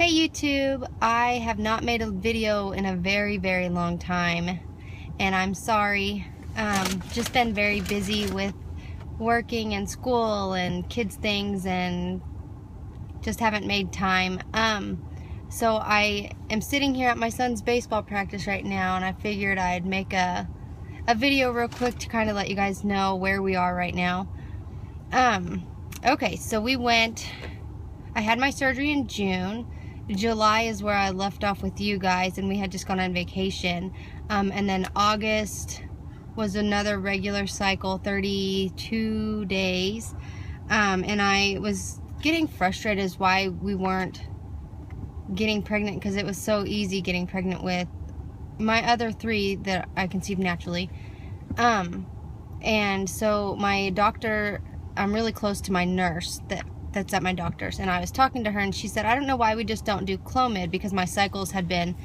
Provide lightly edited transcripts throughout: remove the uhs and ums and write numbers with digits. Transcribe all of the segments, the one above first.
Hey YouTube, I have not made a video in a very long time, and I'm sorry. Just been very busy with working and school and kids things, and just haven't made time. So I am sitting here at my son's baseball practice right now, and I figured I'd make a video real quick to kind of let you guys know where we are right now. Okay, so I had my surgery in June. July is where I left off with you guys, and we had just gone on vacation. And then August was another regular cycle, 32 days. And I was getting frustrated as why we weren't getting pregnant, because it was so easy getting pregnant with my other three that I conceived naturally. And so my doctor, I'm really close to my nurse that's at my doctor's, and I was talking to her, and she said, I don't know why we just don't do Clomid, because my cycles had been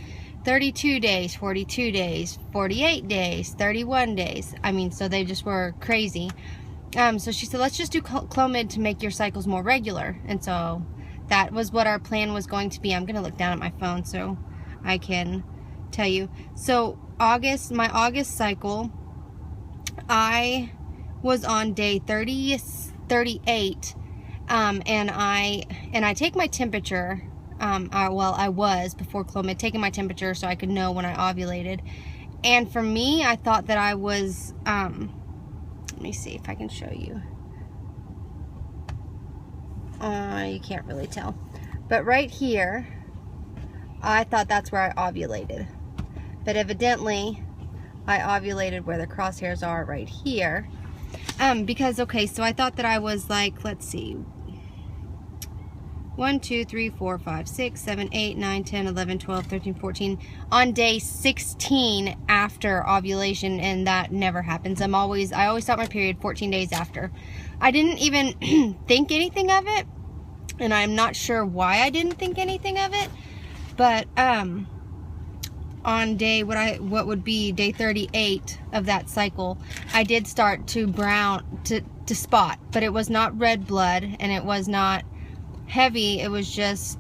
32 days, 42 days, 48 days, 31 days. I mean, so they just were crazy. So she said, let's just do Clomid to make your cycles more regular. And so that was what our plan was going to be. I'm going to look down at my phone so I can tell you. So my August cycle, I was on day 38. And I take my temperature. I was before Clomid taking my temperature so I could know when I ovulated. And for me, I thought that I was, let me see if I can show you. You can't really tell. But right here, I thought that's where I ovulated. But evidently, I ovulated where the crosshairs are right here. Because, okay, so I thought that I was like, let's see, 1, 2, 3, 4, 5, 6, 7, 8, 9, 10, 11, 12, 13, 14, on day 16 after ovulation, and that never happens. I always start my period 14 days after. I didn't even think anything of it, and I'm not sure why I didn't think anything of it, but, on day, what would be day 38 of that cycle, I did start to spot, but it was not red blood, and it was not heavy. It wasn't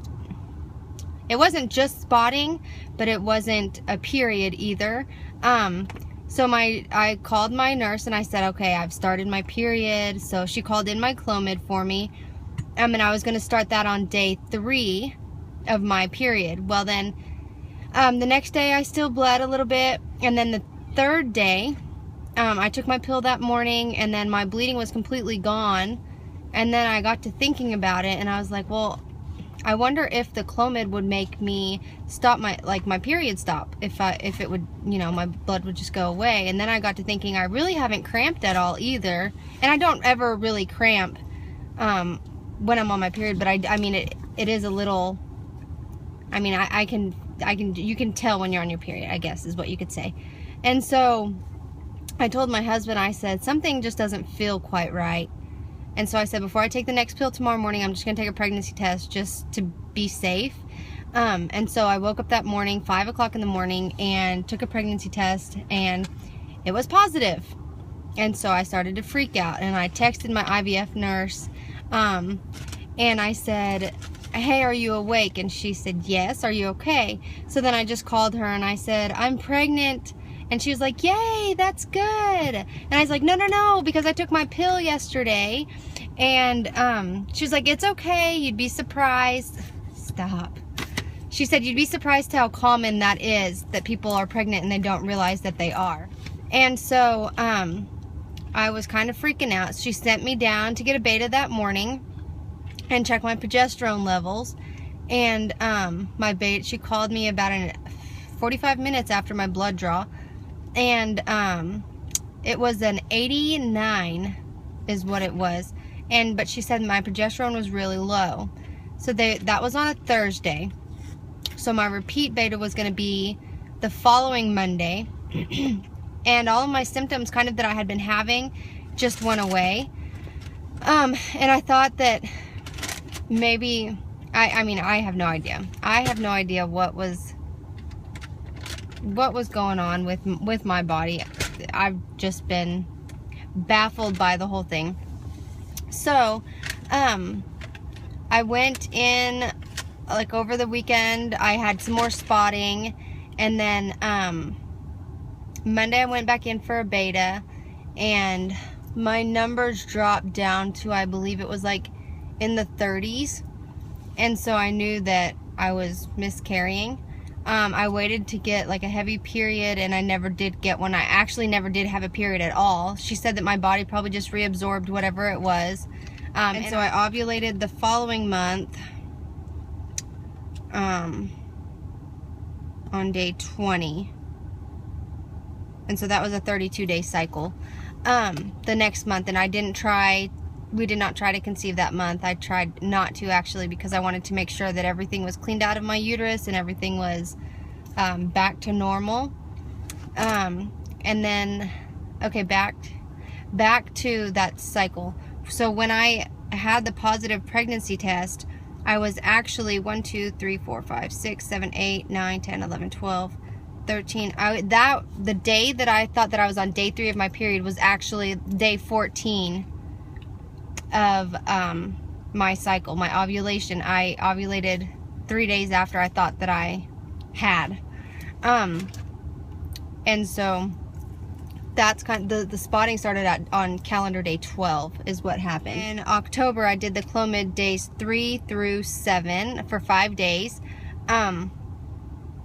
just spotting, but it wasn't a period either. So I called my nurse and I said, okay, I've started my period. So she called in my Clomid for me, and I was going to start that on day 3 of my period. Well, then the next day I still bled a little bit, and then the third day I took my pill that morning, and then my bleeding was completely gone. And then I got to thinking about it, and I was like, well, I wonder if the Clomid would make me stop my period stop, if it would, my blood would just go away. And then I got to thinking, I really haven't cramped at all either, and I don't ever really cramp when I'm on my period, but I mean it is a little, I mean, you can tell when you're on your period, I guess is what you could say. And so I told my husband, I said, something just doesn't feel quite right. And so I said, before I take the next pill tomorrow morning, I'm just going to take a pregnancy test just to be safe. And so I woke up that morning, 5 o'clock in the morning, and took a pregnancy test, and it was positive. And so I started to freak out, and I texted my IVF nurse, and I said, hey, are you awake? And she said, yes, are you okay? So then I just called her and I said, I'm pregnant. And she was like, yay, that's good. And I was like, no, because I took my pill yesterday. And she was like, it's okay, you'd be surprised. Stop. She said, you'd be surprised how common that is, that people are pregnant and they don't realize that they are. And so I was kind of freaking out. She sent me down to get a beta that morning and check my progesterone levels. And my beta, she called me about 45 minutes after my blood draw, and it was an 89 is what it was. But she said my progesterone was really low. So that was on a Thursday. So my repeat beta was going to be the following Monday. And all of my symptoms kind of that I had been having just went away. And I thought that maybe, I mean, I have no idea. I have no idea what was going on with my body. I've just been baffled by the whole thing. So I went in like over the weekend, I had some more spotting, and then Monday I went back in for a beta, and my numbers dropped down to, I believe it was like in the 30s, and so I knew that I was miscarrying. I waited to get like a heavy period, and I never did get one. I actually never did have a period at all. She said that my body probably just reabsorbed whatever it was. And so I ovulated the following month on day 20. And so that was a 32-day cycle. The next month, and we did not try to conceive that month. I tried not to, actually, because I wanted to make sure that everything was cleaned out of my uterus and everything was back to normal. And then, okay, back to that cycle. So when I had the positive pregnancy test, I was actually 1, 2, 3, 4, 5, 6, 7, 8, 9, 10, 11, 12, 13. The day that I thought that I was on day 3 of my period was actually day 14 of my cycle, my ovulation. I ovulated 3 days after I thought that I had. And so that's kind of, the spotting started on calendar day 12 is what happened. In October, I did the Clomid days 3 through 7 for 5 days.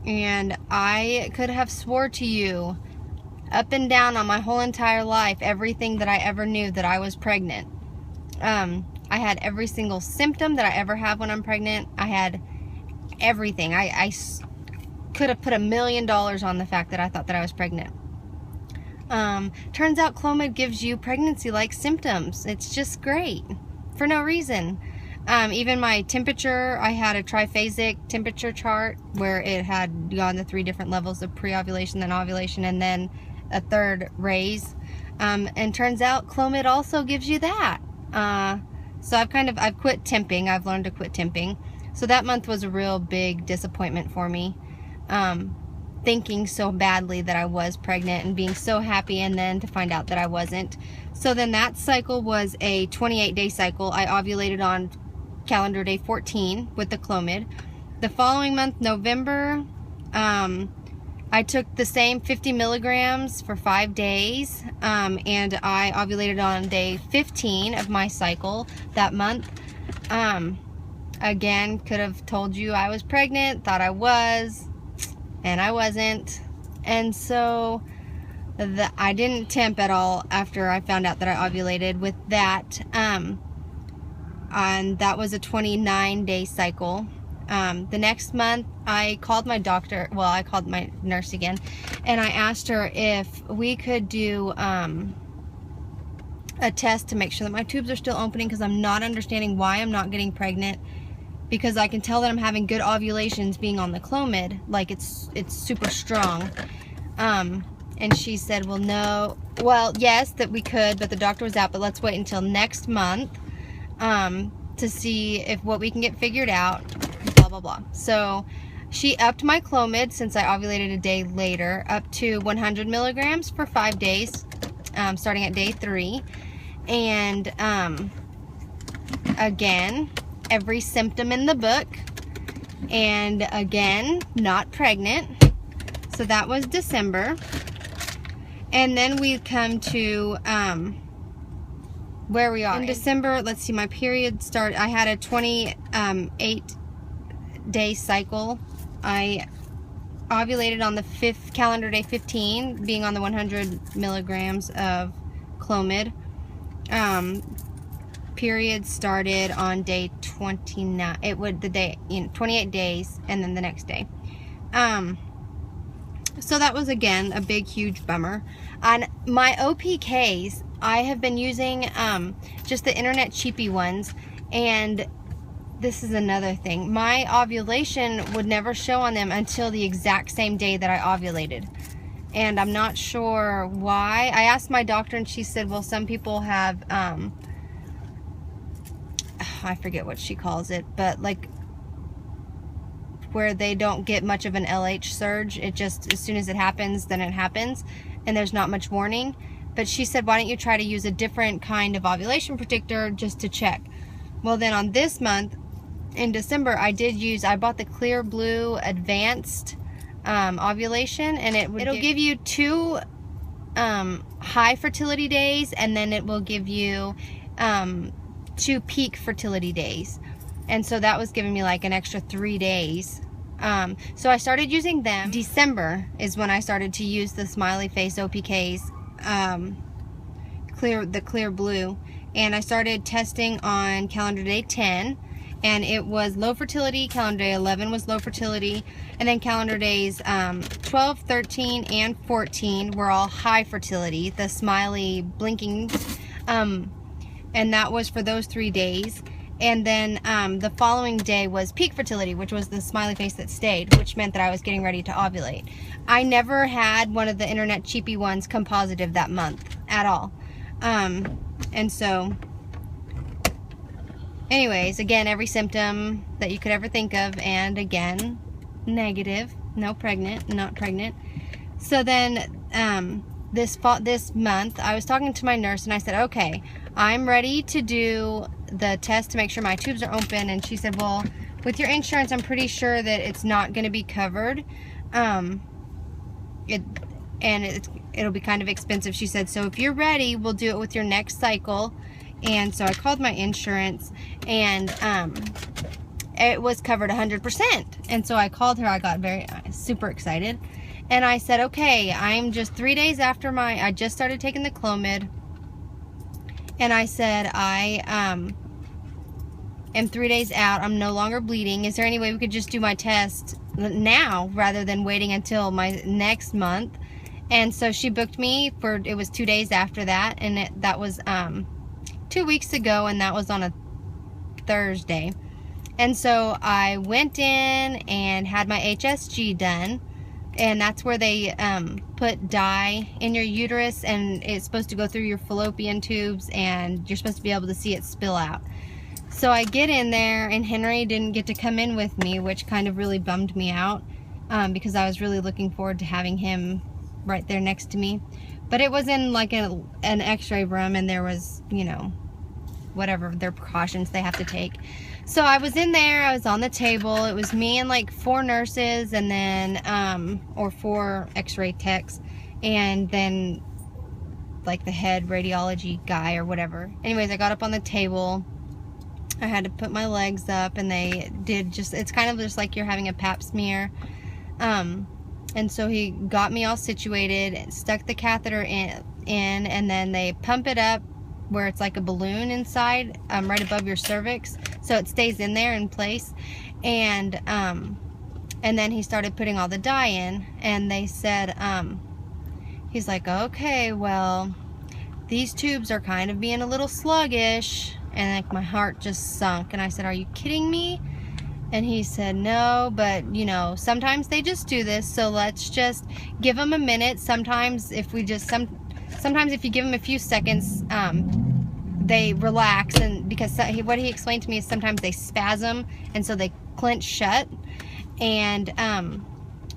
And I could have swore to you up and down on my whole entire life, everything that I ever knew, that I was pregnant. I had every single symptom that I ever have when I'm pregnant. I had everything. I could have put $1 million on the fact that I thought that I was pregnant. Turns out Clomid gives you pregnancy-like symptoms. It's just great for no reason. Even my temperature, I had a triphasic temperature chart where it had gone the 3 different levels of pre-ovulation, then ovulation, and then a third raise. And turns out Clomid also gives you that. So I've quit temping. I've learned to quit temping. So that month was a real big disappointment for me. Thinking so badly that I was pregnant and being so happy, and then to find out that I wasn't. So then that cycle was a 28-day cycle. I ovulated on calendar day 14 with the Clomid. The following month, November, I took the same 50 milligrams for 5 days, and I ovulated on day 15 of my cycle that month. Again, could have told you I was pregnant, thought I was, and I wasn't. And so I didn't temp at all after I found out that I ovulated with that. And that was a 29-day cycle. The next month, I called my doctor. Well, I called my nurse again, and I asked her if we could do a test to make sure that my tubes are still opening, because I'm not understanding why I'm not getting pregnant, because I can tell that I'm having good ovulations being on the Clomid. Like, it's super strong. And she said, well, no. Well, yes, that we could, but the doctor was out, but let's wait until next month to see if what we can get figured out, blah, blah, blah. So she upped my Clomid, since I ovulated a day later, up to 100 milligrams for 5 days, starting at day 3. And again, every symptom in the book, and again, not pregnant. So that was December. And then we come to where we are in December. Let's see, my period started. I had a 28-day cycle. I ovulated on the calendar day 15, being on the 100 milligrams of Clomid. Period started on day 29. It would 28 days, and then the next day. So that was, again, a big, huge bummer. On my OPKs, I have been using just the internet cheapy ones, and this is another thing. My ovulation would never show on them until the exact same day that I ovulated. And I'm not sure why. I asked my doctor, and she said, well, some people have, I forget what she calls it, but like where they don't get much of an LH surge. It just, as soon as it happens, then it happens, and there's not much warning. But she said, why don't you try to use a different kind of ovulation predictor just to check? Well, then on this month, in December, I bought the Clear Blue Advanced Ovulation, and it'll give you 2 high fertility days, and then it will give you 2 peak fertility days. And so that was giving me like an extra 3 days. So I started using them. December is when I started to use the Smiley Face OPKs, the Clear Blue, and I started testing on calendar day 10, and it was low fertility. Calendar day 11 was low fertility, and then calendar days 12, 13, and 14 were all high fertility, the smiley blinking, and that was for those 3 days. And then the following day was peak fertility, which was the smiley face that stayed, which meant that I was getting ready to ovulate. I never had one of the internet cheapy ones come positive that month at all. And so, anyways, again, every symptom that you could ever think of, and again, negative, not pregnant. So then, this month, I was talking to my nurse, and I said, okay, I'm ready to do the test to make sure my tubes are open. And she said, well, with your insurance, I'm pretty sure that it's not going to be covered. It'll be kind of expensive. She said, so if you're ready, we'll do it with your next cycle. And so I called my insurance, and it was covered 100%. And so I called her. I got super excited, and I said, okay, I'm just 3 days after I just started taking the Clomid, and I said, I am 3 days out. I'm no longer bleeding. Is there any way we could just do my test now rather than waiting until my next month? And so she booked me for, it was 2 days after that, and that was 2 weeks ago, and that was on a Thursday. And so I went in and had my HSG done, and that's where they put dye in your uterus, and it's supposed to go through your fallopian tubes, and you're supposed to be able to see it spill out. So I get in there, and Henry didn't get to come in with me, which kind of really bummed me out, because I was really looking forward to having him right there next to me. But it was in like an x-ray room, and there was, you know, whatever their precautions they have to take. So I was in there, I was on the table. It was me and like 4 nurses, and then or 4 x-ray techs, and then like the head radiology guy or whatever. Anyways, I got up on the table. I had to put my legs up, and they did just, it's kind of just like you're having a pap smear. And so he got me all situated, stuck the catheter in, and then they pump it up where it's like a balloon inside, right above your cervix, so it stays in there in place. And then he started putting all the dye in, and they said, he's like, okay, well, these tubes are kind of being a little sluggish. And like my heart just sunk, and I said, are you kidding me? And he said, no, but you know, sometimes they just do this, so let's just give them a minute. Sometimes if we just, sometimes if you give them a few seconds, they relax. And because what he explained to me is sometimes they spasm, and so they clench shut. And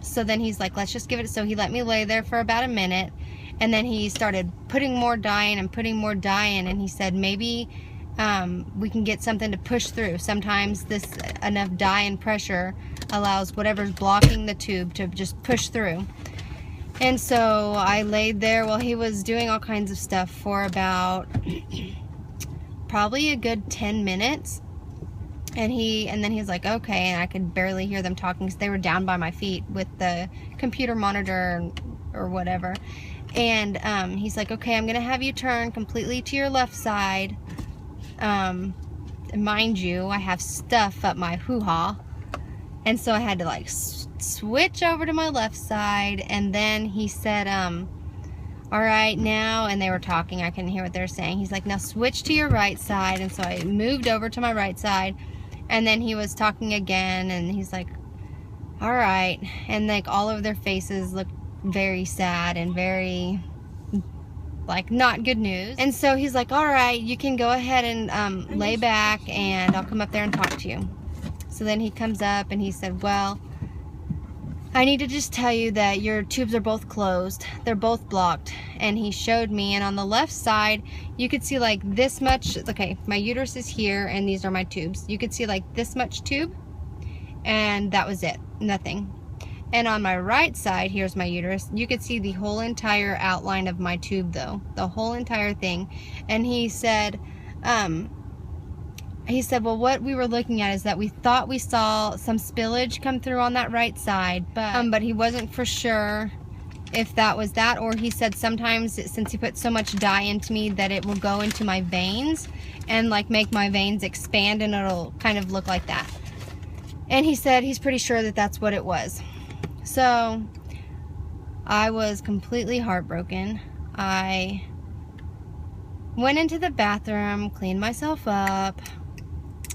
so then he's like, let's just give it. So he let me lay there for about a minute, and then he started putting more dye in and putting more dye in, and he said, maybe we can get something to push through. Sometimes this enough dye and pressure allows whatever's blocking the tube to just push through. And so I laid there while he was doing all kinds of stuff for about probably a good 10 minutes. And then he's like, okay, and I could barely hear them talking because they were down by my feet with the computer monitor or whatever. And he's like, okay, I'm gonna have you turn completely to your left side. Mind you, I have stuff up my hoo-ha, and so I had to like switch over to my left side. And then he said, all right now, and they were talking, I couldn't hear what they were saying. He's like, now switch to your right side. And so I moved over to my right side, and then he was talking again, and he's like, all right, and like all of their faces looked very sad and very like not good news. And so he's like, all right, you can go ahead and lay back, and I'll come up there and talk to you. So then he comes up, and he said, well, I need to just tell you that your tubes are both closed. They're both blocked. And he showed me, and on the left side, you could see like this much. Okay, my uterus is here, and these are my tubes. You could see like this much tube, and that was it. Nothing. And on my right side, here's my uterus. You could see the whole entire outline of my tube, though. The whole entire thing. And he said, well, what we were looking at is that we thought we saw some spillage come through on that right side, but he wasn't for sure if that was that, or he said sometimes since he put so much dye into me that it will go into my veins and like make my veins expand, and it'll kind of look like that. And he said he's pretty sure that that's what it was. So I was completely heartbroken. I went into the bathroom, cleaned myself up,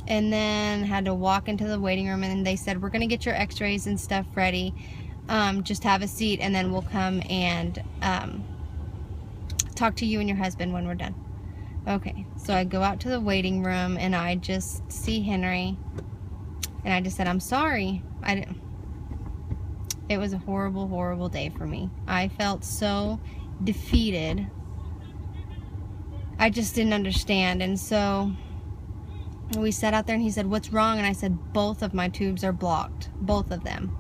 and then had to walk into the waiting room, and they said, we're going to get your x-rays and stuff ready. Just have a seat, and then we'll come and talk to you and your husband when we're done. Okay, so I go out to the waiting room, and I just see Henry, and I just said, I'm sorry. It was a horrible, horrible day for me. I felt so defeated. I just didn't understand. And so we sat out there, and he said, what's wrong? And I said, both of my tubes are blocked, both of them.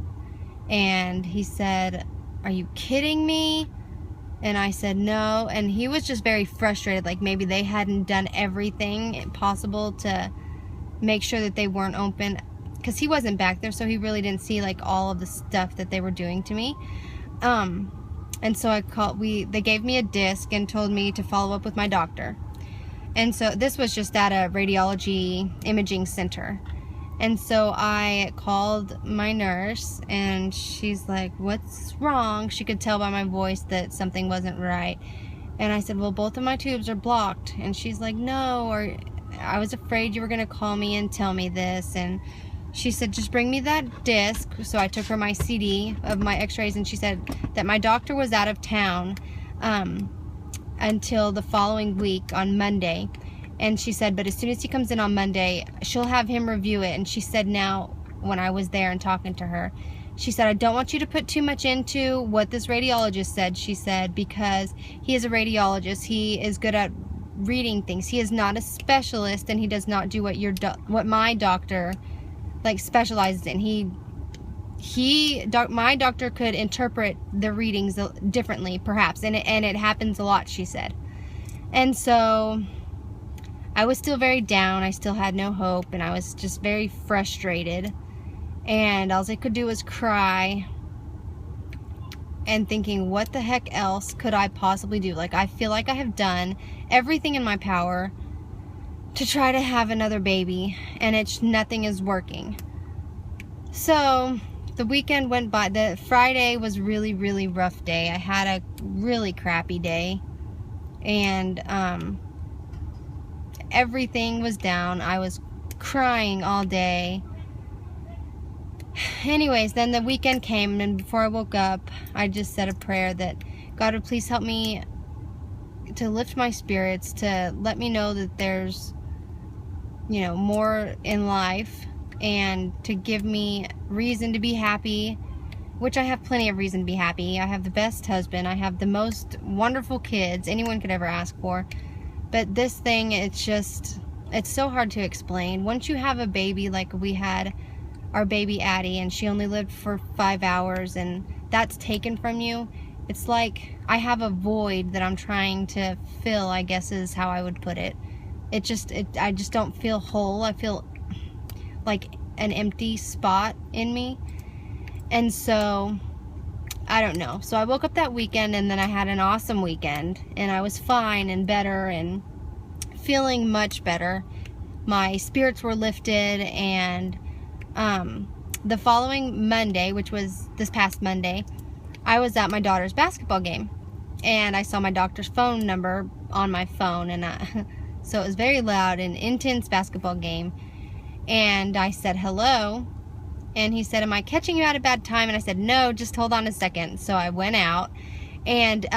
And he said, are you kidding me? And I said, no. And he was just very frustrated, like maybe they hadn't done everything possible to make sure that they weren't open, because he wasn't back there, so he really didn't see like all of the stuff that they were doing to me. And so they gave me a disc and told me to follow up with my doctor. And so this was just at a radiology imaging center. And so I called my nurse, and she's like, what's wrong? She could tell by my voice that something wasn't right. And I said, well, both of my tubes are blocked. And she's like, no, or I was afraid you were going to call me and tell me this. And she said, just bring me that disc. So I took her my CD of my x-rays, and she said that my doctor was out of town until the following week on Monday. And she said, but as soon as he comes in on Monday, she'll have him review it. And she said, now, when I was there and talking to her, she said, I don't want you to put too much into what this radiologist said. She said, because he is a radiologist. He is good at reading things. He is not a specialist, and he does not do what my doctor like specializes in. My doctor could interpret the readings differently, perhaps, and it happens a lot, she said. And so I was still very down. I still had no hope, and I was just very frustrated, and all I could do was cry and thinking, what the heck else could I possibly do? Like, I feel like I have done everything in my power to try to have another baby, and nothing is working. So the weekend went by. The Friday was really, really rough day. I had a really crappy day, and everything was down. I was crying all day. Anyways, then the weekend came, and before I woke up, I just said a prayer that God would please help me to lift my spirits, to let me know that there's more in life, and to give me reason to be happy, which I have plenty of reason to be happy. I have the best husband. I have the most wonderful kids anyone could ever ask for. But this thing, it's so hard to explain. Once you have a baby, like we had our baby Addie, and she only lived for 5 hours, and that's taken from you, it's like I have a void that I'm trying to fill, I guess is how I would put it. I just don't feel whole. I feel like an empty spot in me. And so, I don't know. So I woke up that weekend, and then I had an awesome weekend, and I was fine and better and feeling much better. My spirits were lifted, and the following Monday, which was this past Monday, I was at my daughter's basketball game, and I saw my doctor's phone number on my phone, and so it was very loud and intense basketball game. And I said, hello. And he said, am I catching you at a bad time? And I said, no, just hold on a second. So I went out, and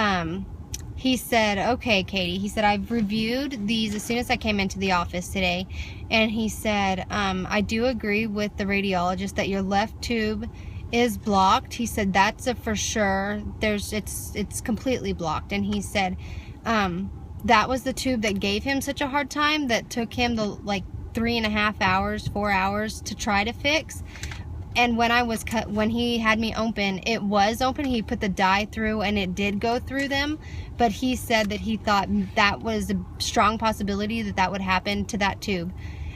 he said, okay, Katie. He said, I've reviewed these as soon as I came into the office today. And he said, I do agree with the radiologist that your left tube is blocked. He said that's a for sure. It's completely blocked. And he said that was the tube that gave him such a hard time, that took him the like 3.5 hours, 4 hours to try to fix. And when he had me open, it was open. He put the dye through and it did go through them. But he said that he thought that was a strong possibility that would happen to that tube.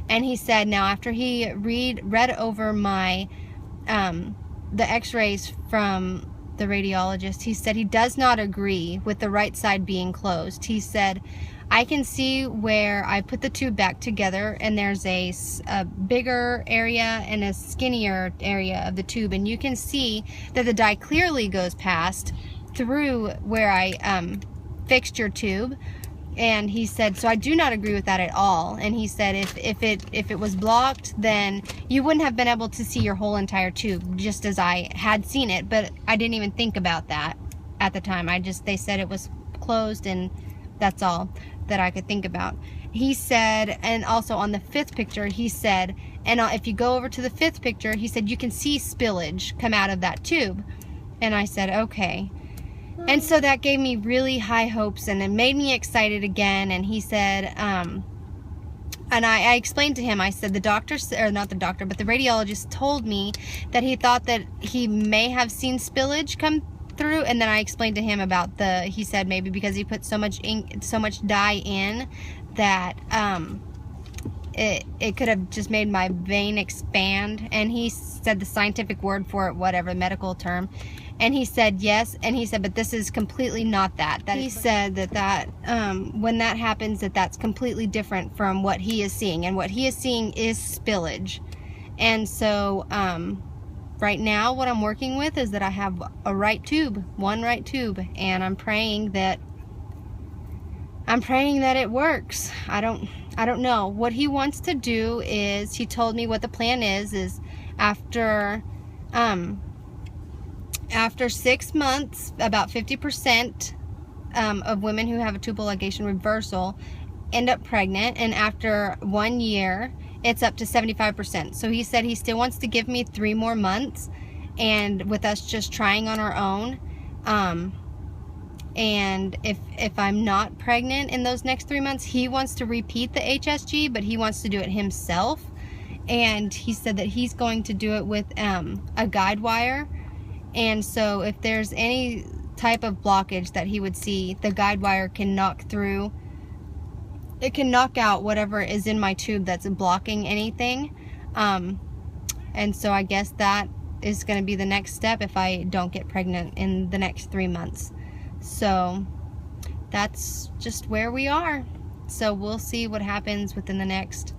And he said now after he read over my the x-rays from the radiologist, he said he does not agree with the right side being closed. He said, I can see where I put the tube back together and there's a bigger area and a skinnier area of the tube, and you can see that the dye clearly goes past through where I fixed your tube. And he said, so I do not agree with that at all. And he said if it was blocked, then you wouldn't have been able to see your whole entire tube, just as I had seen it. But I didn't even think about that at the time. They said it was closed, and that's all that I could think about. He said, and also on the 5th picture, he said, and if you go over to the 5th picture, he said you can see spillage come out of that tube. And I said, okay. And so that gave me really high hopes, and it made me excited again. And he said, and I explained to him, I said, the doctor, or not the doctor, but the radiologist told me that he thought that he may have seen spillage come through. And then I explained to him about he said maybe because he put so much ink, so much dye in, that it could have just made my vein expand. And he said the scientific word for it, whatever, medical term. And he said yes, and he said, but this is completely not that. He said that when that happens, that's completely different from what he is seeing, and what he is seeing is spillage. And so right now what I'm working with is that I have a right tube, one right tube, and I'm praying that it works. I don't know. What he wants to do is, he told me what the plan is after 6 months, about 50% of women who have a tubal ligation reversal end up pregnant, and after 1 year, it's up to 75%. So he said he still wants to give me 3 more months, and with us just trying on our own. And if I'm not pregnant in those next 3 months, he wants to repeat the HSG, but he wants to do it himself. And he said that he's going to do it with a guide wire. And so if there's any type of blockage that he would see, the guide wire can knock through. It can knock out whatever is in my tube that's blocking anything. And so I guess that is going to be the next step if I don't get pregnant in the next 3 months. So that's just where we are. So we'll see what happens within the next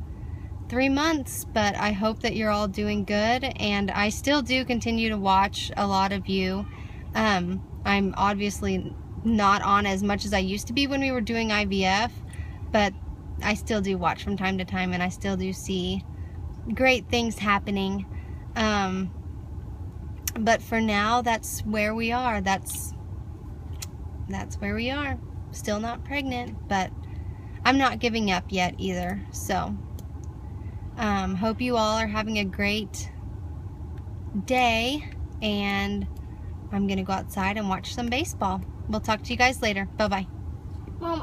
3 months, but I hope that you're all doing good, and I still do continue to watch a lot of you. I'm obviously not on as much as I used to be when we were doing IVF, but I still do watch from time to time, and I still do see great things happening. But for now, that's where we are. That's where we are. Still not pregnant, but I'm not giving up yet either. So hope you all are having a great day, and I'm gonna go outside and watch some baseball. We'll talk to you guys later. Bye-bye. Mom,